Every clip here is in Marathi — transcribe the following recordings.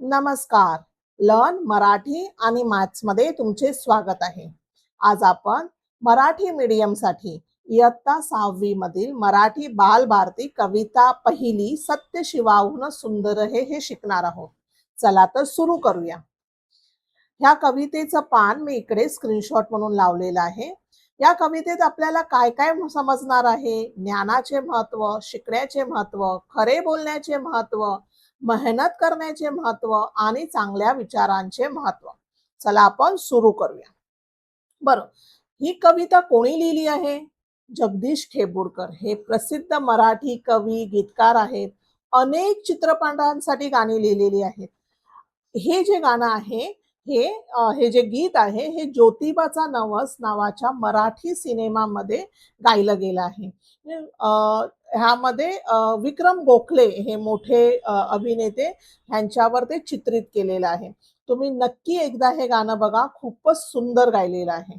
नमस्कार. लर्न मराठी आणि मॅथ्स मध्ये तुमचे स्वागत आहे. आज आपण मराठी मीडियमसाठी इयत्ता 6वी मधील मराठी बालभारती कविता पहिली सत्य शिवाहून सुंदर हे शिकणार आहोत. चला तर सुरू करूया. ह्या कवितेचं पान मी इकडे स्क्रीनशॉट म्हणून लावलेलं आहे. या कवितेत आपल्याला काय काय समजणार आहे? ज्ञानाचे महत्व, शिकण्याचे महत्व, खरे बोलण्याचे महत्व, मेहनत करण्याचे महत्व आणि चांगल्या विचारांचे महत्व. चला आपण सुरू करूया. बरं, ही कविता कोणी लिहिली आहे? जगदीश खेबुडकर हे प्रसिद्ध मराठी कवी, गीतकार आहेत. अनेक चित्रपटांसाठी गाणी लिहिलेली आहेत. हे जे गाणं आहे हे जे गीत आहे हे ज्योतिबाचा नवस नावाच्या मराठी सिनेमामध्ये गायलं गेलं आहे. ह्यामध्ये विक्रम गोखले हे मोठे अभिनेते ह्यांच्यावर ते चित्रित केलेलं आहे. तुम्ही नक्की एकदा हे गाणं बघा, खूपच सुंदर गायलेलं आहे.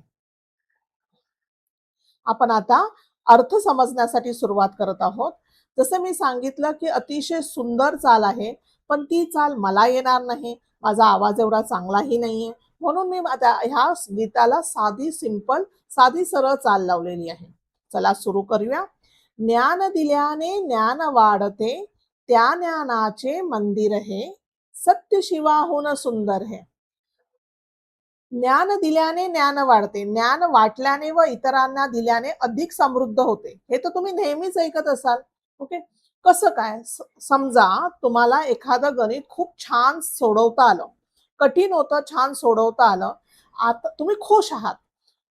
आपण आता अर्थ समजण्यासाठी सुरुवात करत आहोत. जसं मी सांगितलं की अतिशय सुंदर चाल आहे, पण ती चाल मला येणार नाही. माझा आवाज एवढा चांगलाही नाहीये, म्हणून मी ह्या गीताला साधी सरळ चाल लावलेली आहे. चला सुरू करूया. ज्ञान दिल्याने ज्ञान वाढते, त्या ज्ञानाचे मंदिर हे, सत्य शिवाहून सुंदर हे. ज्ञान दिल्याने ज्ञान वाढते, ज्ञान वाटल्याने व इतरांना दिल्याने अधिक समृद्ध होते. हे तर तुम्ही नेहमीच ऐकत असाल. ओके, कसं काय? समजा तुम्हाला एखादं गणित खूप छान सोडवता आलं, कठीण होतं, छान सोडवता आलं. आता तुम्ही खुश आहात.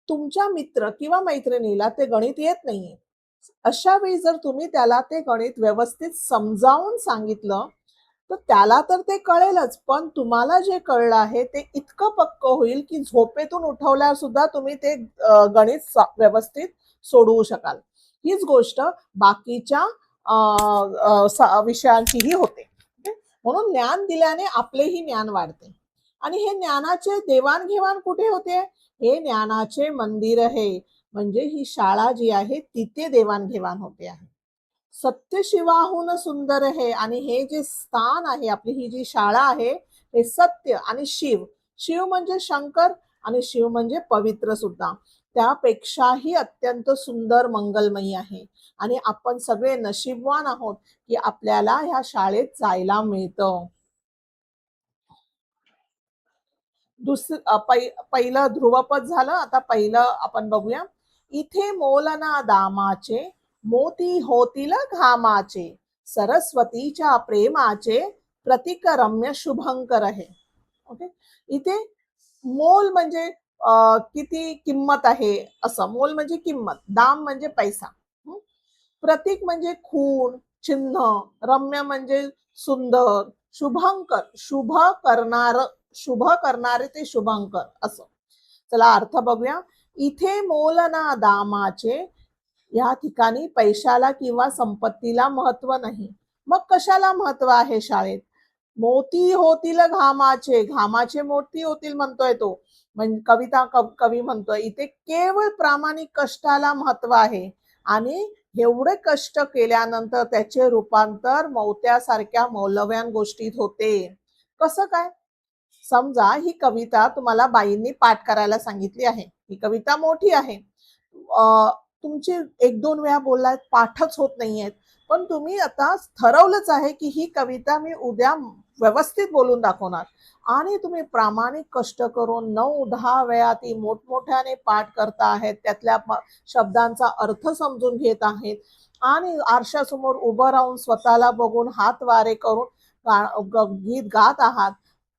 तुमच्या मित्र किंवा मैत्रिणीला ते गणित येत नाहीये. अशा वेळी जर तुम्ही त्याला ते गणित व्यवस्थित समजावून सांगितलं तर त्याला तर ते कळेलच, पण तुम्हाला जे कळलं आहे ते इतकं पक्क होईल की झोपेतून उठवल्यावर सुद्धा तुम्ही ते गणित व्यवस्थित सोडवू शकाल. हीच गोष्ट बाकीच्या विषयांचीही होते. म्हणून ज्ञान दिल्याने आपलेही ज्ञान वाढते. आणि हे ज्ञानाचे देवाणघेवाण कुठे होते? हे ज्ञानाचे मंदिर आहे, म्हणजे ही शाळा जी आहे तिथे देवाणघेवाण होते आहे. सत्य शिवाहून सुंदर आहे. आणि हे जे स्थान आहे, आपली ही जी शाळा आहे, हे सत्य आणि शिव, शिव म्हणजे शंकर आणि शिव म्हणजे पवित्र सुद्धा, त्यापेक्षाही अत्यंत सुंदर मंगलमयी आहे. आणि आपण सगळे नशीबवान आहोत की आपल्याला ह्या शाळेत जायला मिळतं. पहिलं ध्रुवपद झालं. आता पहिलं आपण बघूया. इथे मोलना दामाचे, मोती होतील घामाचे, सरस्वतीच्या प्रेमाचे, प्रतीक रम्य शुभंकर आहे. ओके, इथे मोल म्हणजे किती किंमत आहे असं. मोल म्हणजे किंमत, दाम म्हणजे पैसा, प्रतीक म्हणजे खूण, चिन्ह, रम्य म्हणजे सुंदर, शुभंकर शुभ करणारे ते शुभंकर असं. चला अर्थ बघूया. इथे मोल ना दामाचे, या ठिकाणी पैशाला किंवा संपत्तीला महत्व नाही. मग कशाला महत्व आहे शाळेत? मोती होतील घामाचे, घामाचे मोती होतील म्हणतोय तो. म्हणजे कवी म्हणतोय इथे केवळ प्रामाणिक कष्टाला महत्व आहे. आणि एवढे कष्ट केल्यानंतर त्याचे रूपांतर मोत्यासारख्या मौल्यवान गोष्टीत होते. कसं काय? समजा ही कविता तुम्हाला बाईंनी पाठ करायला सांगितली आहे. ही कविता मोठी आहे. तुमची 1-2 वेळा बोललात, पाठच होत नाहीयेत. पण तुम्ही आता ठरवलंच आहे की ही कविता मी उद्या व्यवस्थित बोलून दाखवणार. आणि तुम्ही प्रामाणिक कष्ट करून 9-10 वेळा ती मोठमोठ्याने पाठ करता आहेत. त्यातल्या शब्दांचा अर्थ समजून घेत आहेत. आणि आरशासमोर उभं राहून स्वतःला बघून हात वारे करून गीत गात आहात.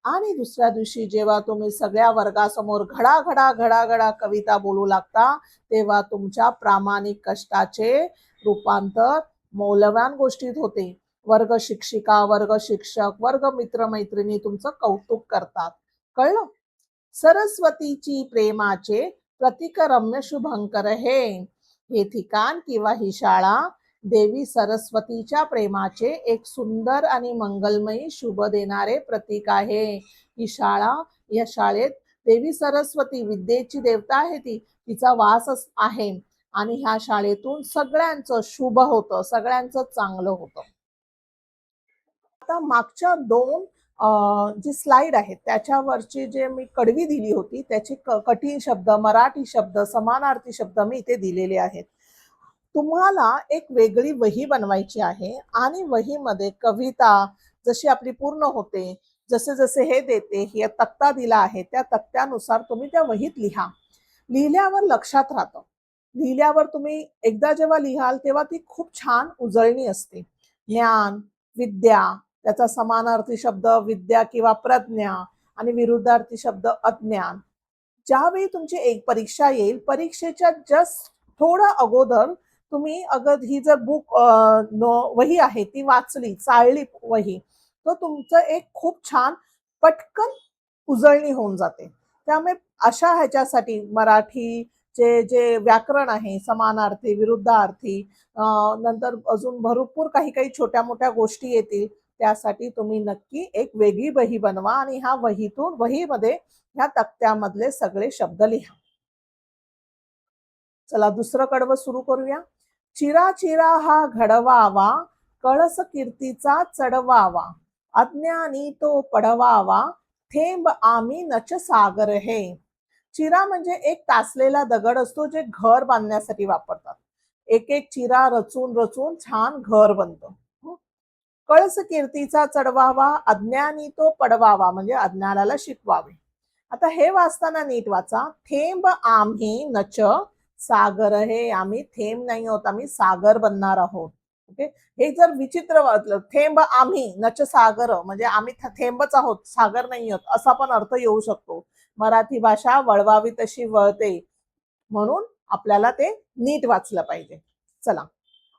आणि दुसऱ्या दिवशी जेव्हा तुम्ही सगळ्या वर्गासमोर घडा कविता बोलू लागता, तेव्हा तुमच्या प्रामाणिक कष्टाचे रूपांतर मौल्यवान गोष्टीत होते. वर्ग शिक्षिका, वर्ग शिक्षक, वर्ग मित्र मैत्रिणी तुमचं कौतुक करतात. कळलं? सरस्वतीची प्रेमाचे, प्रतीक रम्य शुभंकर हे ठिकाण किंवा ही शाळा देवी सरस्वतीच्या प्रेमाचे एक सुंदर आणि मंगलमयी शुभ देणारे प्रतीक आहे. ही शाळा, या शाळेत देवी सरस्वती विद्येची देवता आहे, तिचा वास आहे. आणि ह्या शाळेतून सगळ्यांचं शुभ होतं, सगळ्यांचं चांगलं होतं. आता मागच्या 2 जी स्लाइड आहे त्याच्यावरची जे मी कडवी दिली होती त्याचे कठीण शब्द, मराठी शब्द, समानार्थी शब्द मी इथे दिलेले आहेत. तुम्हाला एक वेगळी वही बनवायची आहे आणि वहीमध्ये कविता जशी आपली पूर्ण होते, जसे जसे हे देते, हे तक्ता दिला आहे त्या तक्त्यानुसार तुम्ही त्या वहीत लिहा. लिहिल्यावर लक्षात राहतं. लिहिल्यावर तुम्ही एकदा जेव्हा लिहाल तेव्हा ती खूप छान उजळणी असते. ज्ञान, विद्या, त्याचा समानार्थी शब्द विद्या किंवा प्रज्ञा आणि विरुद्धार्थी शब्द अज्ञान. ज्यावेळी तुमची एक परीक्षा येईल, परीक्षेच्या जस्ट थोडं अगोदर तुम्ही अगर ही जर बुक वही आहे ती वाचली, चाळली वही, तर तुमचं एक खूप छान पटकन उजळणी होऊन जाते. त्यामुळे अशा ह्याच्यासाठी मराठीचे जे व्याकरण आहे, समानार्थी, विरुद्धार्थी, नंतर अजून भरपूर काही काही छोट्या मोठ्या गोष्टी येतील. त्यासाठी तुम्ही नक्की एक वेगळी वही बनवा आणि ह्या वहीमध्ये ह्या तक्त्यामधले सगळे शब्द लिहा. चला दुसरं कडवं सुरू करूया. चिरा चिरा हा घडवावा, कळस कीर्तीचा चढवावा, अज्ञानी तो पडवावा, थेंब आम्ही नच सागर हे. चिरा म्हणजे एक तासलेला दगड असतो जे घर बांधण्यासाठी वापरतात. एक एक चिरा रचून रचून छान घर बनतं. कळस कीर्तीचा चढवावा, अज्ञानी तो पडवावा म्हणजे अज्ञानाला शिकवावे. आता हे वाचताना नीट वाचा. थेंब आम्ही नच सागर हे. आम्ही थेंब नाही आहोत, आम्ही सागर बनणार आहोत. ओके, हे जर विचित्र वाटलं, थेंब आम्ही नच सागर म्हणजे आम्ही थेंबच आहोत, सागर नाही आहोत, असा पण अर्थ येऊ शकतो. मराठी भाषा वळवावी तशी वळते, म्हणून आपल्याला ते नीट वाचलं पाहिजे. चला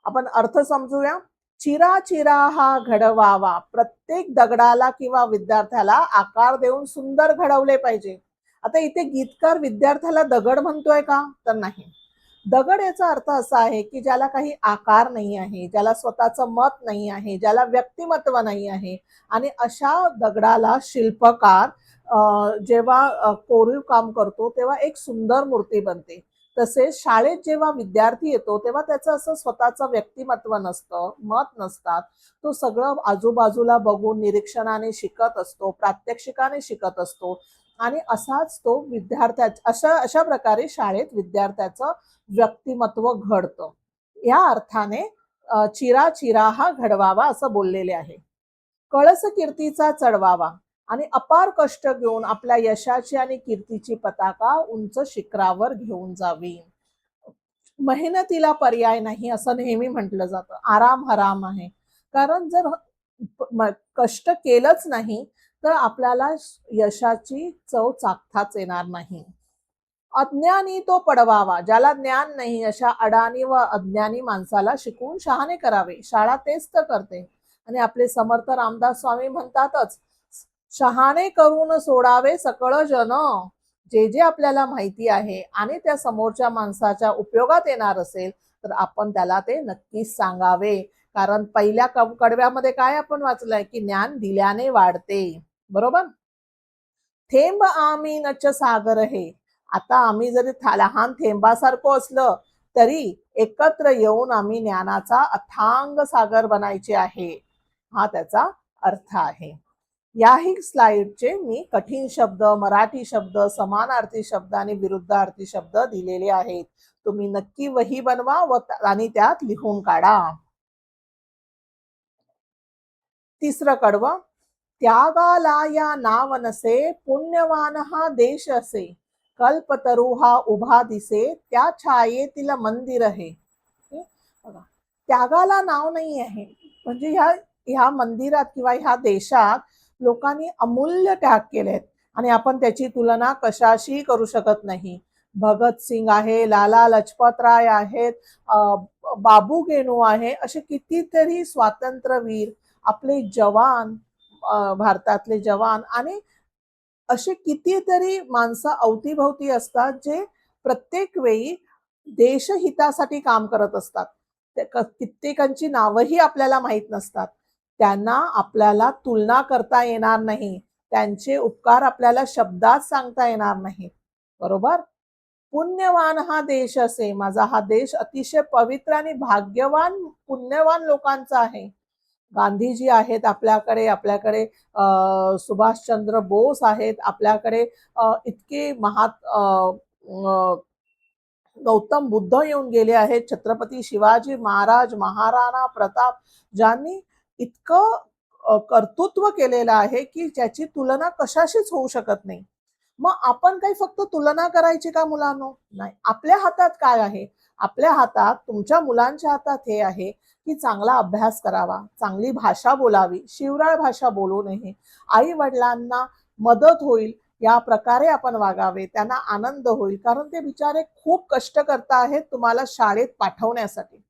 आपण अर्थ समजूया. चिरा चिरा हा घडवावा, प्रत्येक दगडाला किंवा विद्यार्थ्याला आकार देऊन सुंदर घडवले पाहिजे. आता इथे गीतकार विद्यार्थ्याला दगड म्हणतोय का? तर नाही. दगड याचा अर्थ असा आहे की ज्याला काही आकार नाही आहे, ज्याला स्वतःचं मत नाही आहे, ज्याला व्यक्तिमत्व नाही आहे, आणि अशा दगडाला शिल्पकार जेव्हा कोरीव काम करतो तेव्हा एक सुंदर मूर्ती बनते. तसेच शाळेत जेव्हा विद्यार्थी येतो तेव्हा त्याचं असं स्वतःचं व्यक्तिमत्व नसतं, मत नसतात. तो सगळं आजूबाजूला बघून निरीक्षणाने शिकत असतो, प्रात्यक्षिकाने शिकत असतो, आणि असाच तो अशा प्रकारे शाळेत विद्यार्थ्याचं व्यक्तिमत्व घडतं. या अर्थाने चिरा चिरा हा घडवावा असं बोललेले आहे. कळस कीर्तीचा चढवावा आणि अपार कष्ट घेऊन आपल्या यशाची आणि कीर्तीची पताका उंच शिखरावर घेऊन जावी. मेहनतीला पर्याय नाही असं नेहमी म्हटलं जातं. आराम हराम आहे. कारण जर कष्ट केलंच नाही तर आपल्याला यशाची चव चाखताच येणार नाही. अज्ञानी तो पडवावा, ज्याला ज्ञान नाही अशा अडाणी व अज्ञानी माणसाला शिकवून शहाणे करावे. शाळा तेच तर करते. आणि आपले समर्थ रामदास स्वामी म्हणतातच, शहाणे करून सोडावे सकळ जन. जे जे आपल्याला माहिती आहे आणि त्या समोरच्या माणसाच्या उपयोगात येणार असेल तर आपण त्याला ते नक्कीच सांगावे. कारण पहिल्या कडव्यामध्ये काय आपण वाचलंय की ज्ञान दिल्याने वाढते, बरोबर. थेंब आम्ही नच सागर हे. आता आम्ही जरी लहान थेंबासारखं असलं तरी एकत्र येऊन आम्ही ज्ञानाचा अथांग सागर बनायचे आहे, हा त्याचा अर्थ आहे. याही स्लाइडचे मी कठीण शब्द, मराठी शब्द, समानार्थी शब्द आणि विरुद्धार्थी शब्द दिलेले आहेत. तुम्ही नक्की वही बनवा आणि त्यात लिहून काढा. तिसरं कडवं. त्यागाला या नाव नसे, पुण्यवान हा देश असे, कल्पतरू हा उभा दिसे, त्या छायेतील मंदिर आहे. त्यागाला नाव नाही आहे, म्हणजे ह्या मंदिरात किंवा ह्या देशात लोकांनी अमूल्य त्याग केलेत आणि आपण त्याची तुलना कशाशी करू शकत नाही. भगतसिंग आहे, लाला लजपत राय आहेत, बाबू गेनू आहे, असे कितीतरी स्वातंत्र्यवीर, आपले जवान, भारतातले जवान, आणि असे कितीतरी माणसं अवतीभवती असतात जे प्रत्येक वेळी देशहितासाठी काम करत असतात. कित्येकांची नावही आपल्याला माहीत नसतात. त्यांना आपल्याला तुलना करता येणार नाही, त्यांचे उपकार आपल्याला शब्दात सांगता येणार नाही, बरोबर. पुण्यवान हा देश असे, माझा हा देश अतिशय पवित्र आणि भाग्यवान पुण्यवान लोकांचा आहे. गांधीजी आहेत आपल्याकडे, आपल्याकडे सुभाषचंद्र बोस आहेत आपल्याकडे, इतके गौतम बुद्ध येऊन गेले आहेत, छत्रपती शिवाजी महाराज, महाराणा प्रताप, ज्यांनी इतकं कर्तृत्व केलेलं आहे की ज्याची तुलना कशाशीच होऊ शकत नाही. मग आपण काही फक्त तुलना करायची का मुलांनो? नाही. आपल्या हातात काय आहे? आपल्या हातात, तुमच्या मुलांच्या हातात हे आहे की चांगला अभ्यास करावा, चांगली भाषा बोलावी, शिवराळ भाषा बोलू नये, आई वडिलांना मदत होईल या प्रकारे आपण वागावे, त्यांना आनंद होईल, कारण ते बिचारे खूप कष्ट करता आहेत तुम्हाला शाळेत पाठवण्यासाठी.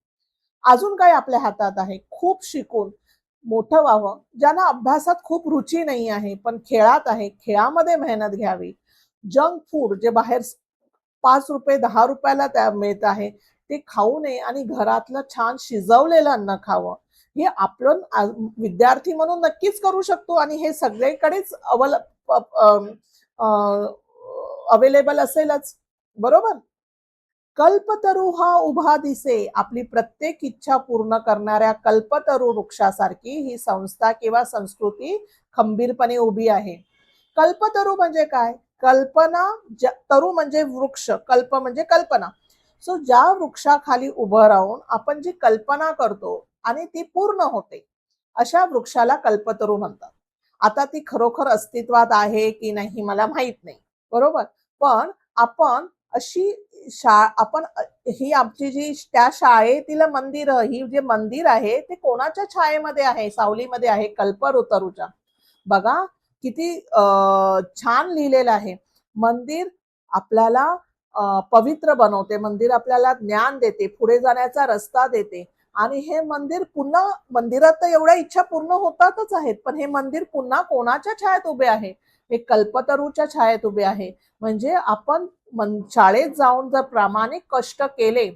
अजून काय आपल्या हातात आहे? खूप शिकून मोठं व्हावं. ज्यांना अभ्यासात खूप रुची नाही आहे पण खेळात आहे, खेळामध्ये मेहनत घ्यावी. जंक फूड जे बाहेर ₹5 ₹10 त्या मिळत आहे ते खाऊ नये आणि घरातलं छान शिजवलेलं अन्न खावं. हे आपण विद्यार्थी म्हणून नक्कीच करू शकतो आणि हे सगळीकडेच अवेलेबल असेलच, बरोबर. कल्पतरू हा उभा दिसे, आपली प्रत्येक इच्छा पूर्ण करणाऱ्या कल्पतरू वृक्षासारखी ही संस्था किंवा संस्कृती खंबीरपणे उभी आहे. कल्पतरू म्हणजे काय? कल्पना, तरू म्हणजे वृक्ष, कल्प म्हणजे कल्पना. सो ज्या वृक्षाखाली उभं राहून आपण जी कल्पना करतो आणि ती पूर्ण होते, अशा वृक्षाला कल्पतरू म्हणतात. आता ती खरोखर अस्तित्वात आहे की नाही मला माहित नाही, बरोबर. पण आपण अशी आपण ही आमची जी त्या शाळेतील मंदिर, ही जे मंदिर आहे ते कोणाच्या छायेमध्ये आहे? सावलीमध्ये आहे, कल्पतरूच्या. बघा किती छान लिहिलेलं आहे. मंदिर आपल्याला पवित्र बनवते, मंदिर आपल्याला ज्ञान देते, पुढे जाण्याचा रस्ता देते. आणि हे मंदिर पुन्हा, मंदिरात तर एवढ्या इच्छा पूर्ण होतातच आहेत, पण हे मंदिर पुन्हा कोणाच्या छायेत उभे आहे? हे कल्पतरूच्या छायेत उभे आहे. म्हणजे आपण शाळेत जाऊन जर प्रामाणिक कष्ट केले,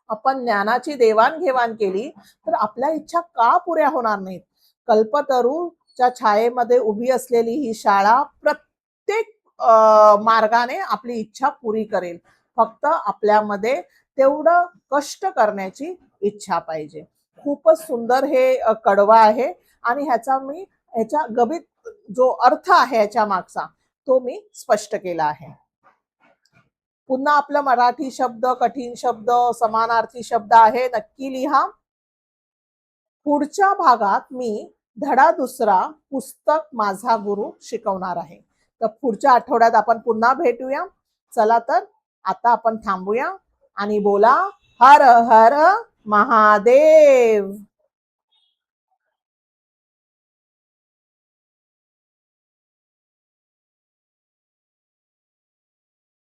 आपण ज्ञानाची देवाणघेवाण केली, तर आपल्या इच्छा का पुऱ्या होणार नाहीत? कल्पतरूच्या छायेमध्ये उभी असलेली ही शाळा प्रत्येक मार्गाने आपली इच्छा पुरी करेल. फक्त आपल्यामध्ये तेवढं कष्ट करण्याची इच्छा पाहिजे. खूपच सुंदर हे कडवं आहे आणि ह्याच्या गभित जो अर्थ आहे ह्याच्या मागचा, तो मी स्पष्ट केला आहे. पुन्हा आपलं मराठी शब्द, कठीण शब्द, समानार्थी शब्द आहे, नक्की लिहा. पुढच्या भागात मी धडा दुसरा, पुस्तक माझा गुरु शिकवणार आहे. तर पुढच्या आठवड्यात आपण पुन्हा भेटूया. चला तर आता आपण थांबूया आणि बोला हर हर महादेव.